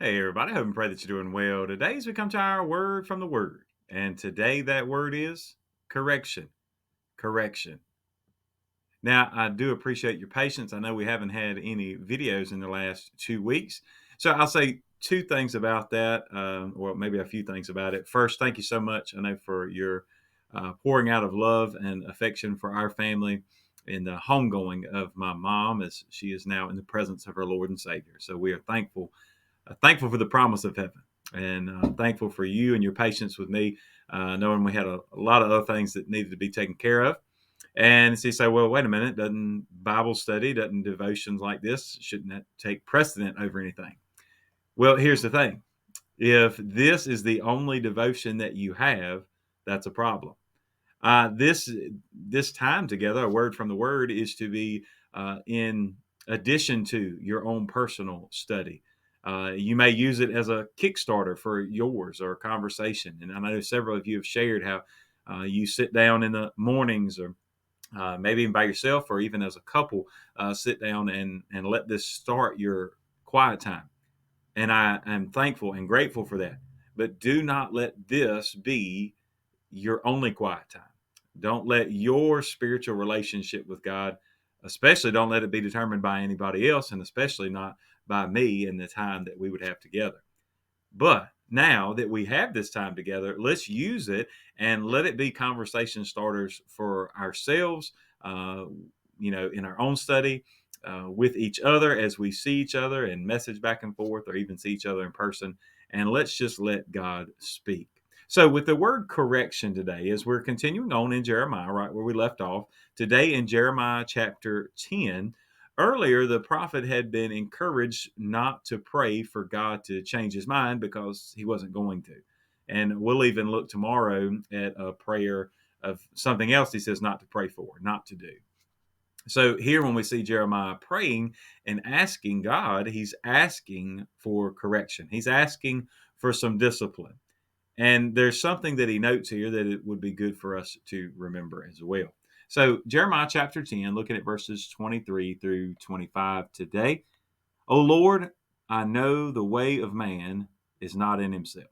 Hey, everybody. Hope and pray that you're doing well. Today, as we come to our word from the word, and today that word is correction. Correction. Now, I do appreciate your patience. I know we haven't had any videos in the last 2 weeks. So I'll say two things about that, or maybe a few things about it. First, thank you so much. I know for your pouring out of love and affection for our family in the homegoing of my mom as she is now in the presence of her Lord and Savior. So we are thankful for the promise of heaven, and thankful for you and your patience with me, knowing we had a lot of other things that needed to be taken care of. And so you say, well, wait a minute, doesn't Bible study, doesn't devotions like this, shouldn't that take precedent over anything? Well, here's the thing. If this is the only devotion that you have, that's a problem. This time together, a word from the Word, is to be in addition to your own personal study. You may use it as a Kickstarter for yours or a conversation. And I know several of you have shared how you sit down in the mornings or maybe even by yourself or even as a couple, sit down and let this start your quiet time. And I am thankful and grateful for that. But do not let this be your only quiet time. Don't let your spiritual relationship with God, especially don't let it be determined by anybody else, and especially not by me and the time that we would have together. But now that we have this time together, let's use it and let it be conversation starters for ourselves, uh, in our own study, with each other as we see each other and message back and forth or even see each other in person. And let's just let God speak. So, with the word correction today, as we're continuing on in Jeremiah, right where we left off, today in Jeremiah chapter 10, earlier, the prophet had been encouraged not to pray for God to change his mind because he wasn't going to. And we'll even look tomorrow at a prayer of something else he says not to pray for, not to do. So here, when we see Jeremiah praying and asking God, he's asking for correction. He's asking for some discipline. And there's something that he notes here that it would be good for us to remember as well. So, Jeremiah chapter 10, looking at verses 23 through 25 today. O Lord, I know the way of man is not in himself.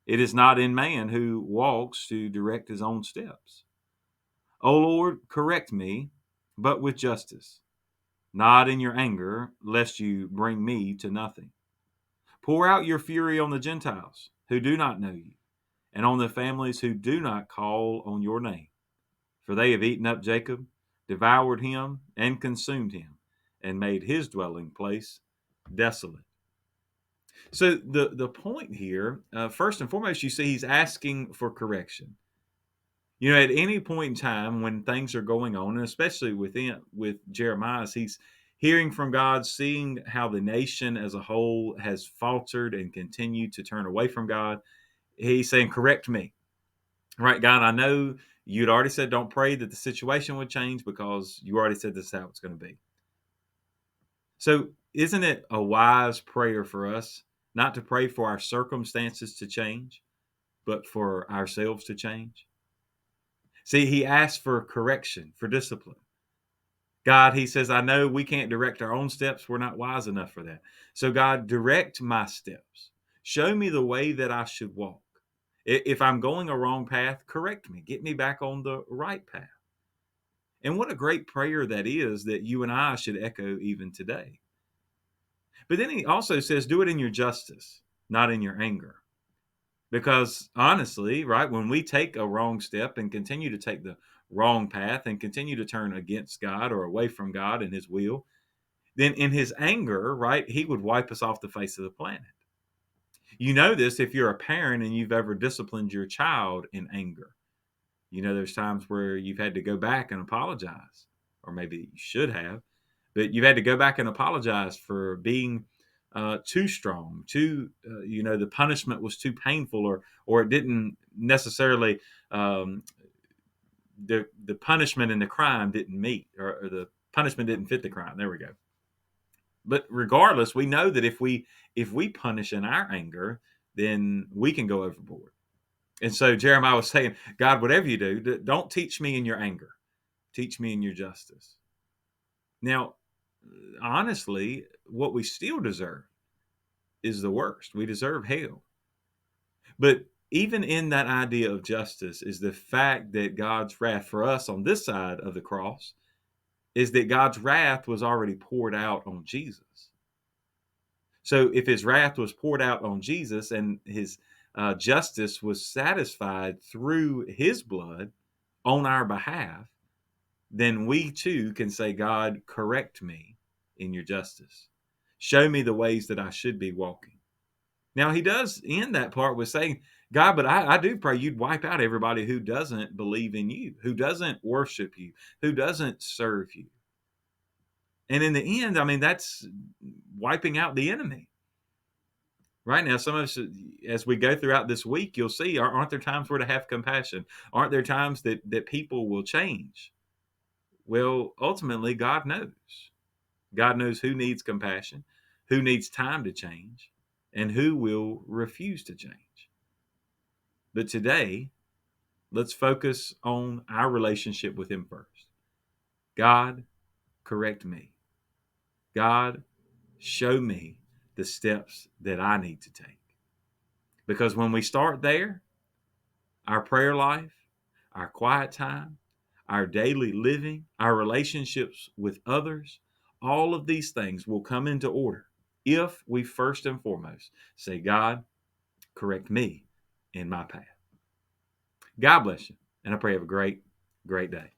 It is not in man who walks to direct his own steps. O Lord, correct me, but with justice, not in your anger, lest you bring me to nothing. Pour out your fury on the Gentiles who do not know you, and on the families who do not call on your name. For they have eaten up Jacob, devoured him, and consumed him, and made his dwelling place desolate. So the point here, first and foremost, you see he's asking for correction. At any point in time when things are going on, and especially with Jeremiah, he's hearing from God, seeing how the nation as a whole has faltered and continued to turn away from God. He's saying, "Correct me." Right, God, I know you'd already said don't pray that the situation would change because you already said this is how it's going to be. So, isn't it a wise prayer for us not to pray for our circumstances to change, but for ourselves to change? See, he asks for correction, for discipline. God, he says, I know we can't direct our own steps. We're not wise enough for that. So, God, direct my steps. Show me the way that I should walk. If I'm going a wrong path, correct me. Get me back on the right path. And what a great prayer that is that you and I should echo even today. But then he also says, do it in your justice, not in your anger. Because honestly, right, when we take a wrong step and continue to take the wrong path and continue to turn against God or away from God and his will, then in his anger, right, he would wipe us off the face of the planet. You know this if you're a parent and you've ever disciplined your child in anger. There's times where you've had to go back and apologize, or maybe you should have, but you've had to go back and apologize for being too strong, the punishment was too painful, or it didn't necessarily, the punishment and the crime didn't meet, or the punishment didn't fit the crime. There we go. But regardless, we know that if we punish in our anger, then we can go overboard. And so Jeremiah was saying, God, whatever you do, don't teach me in your anger. Teach me in your justice. Now, honestly, what we still deserve is the worst. We deserve hell. But even in that idea of justice is the fact that God's wrath for us on this side of the cross is that God's wrath was already poured out on Jesus. So if his wrath was poured out on Jesus and his justice was satisfied through his blood on our behalf, then we too can say, God, correct me in your justice. Show me the ways that I should be walking. Now, he does end that part with saying, God, but I do pray you'd wipe out everybody who doesn't believe in you, who doesn't worship you, who doesn't serve you. And in the end, I mean, that's wiping out the enemy. Right now, some of us, as we go throughout this week, you'll see, aren't there times where to have compassion? Aren't there times that people will change? Well, ultimately, God knows. God knows who needs compassion, who needs time to change, and who will refuse to change. But today, let's focus on our relationship with him first. God, correct me. God, show me the steps that I need to take. Because when we start there, our prayer life, our quiet time, our daily living, our relationships with others, all of these things will come into order if we first and foremost say, God, correct me in my path. God bless you. And I pray you have a great, great day.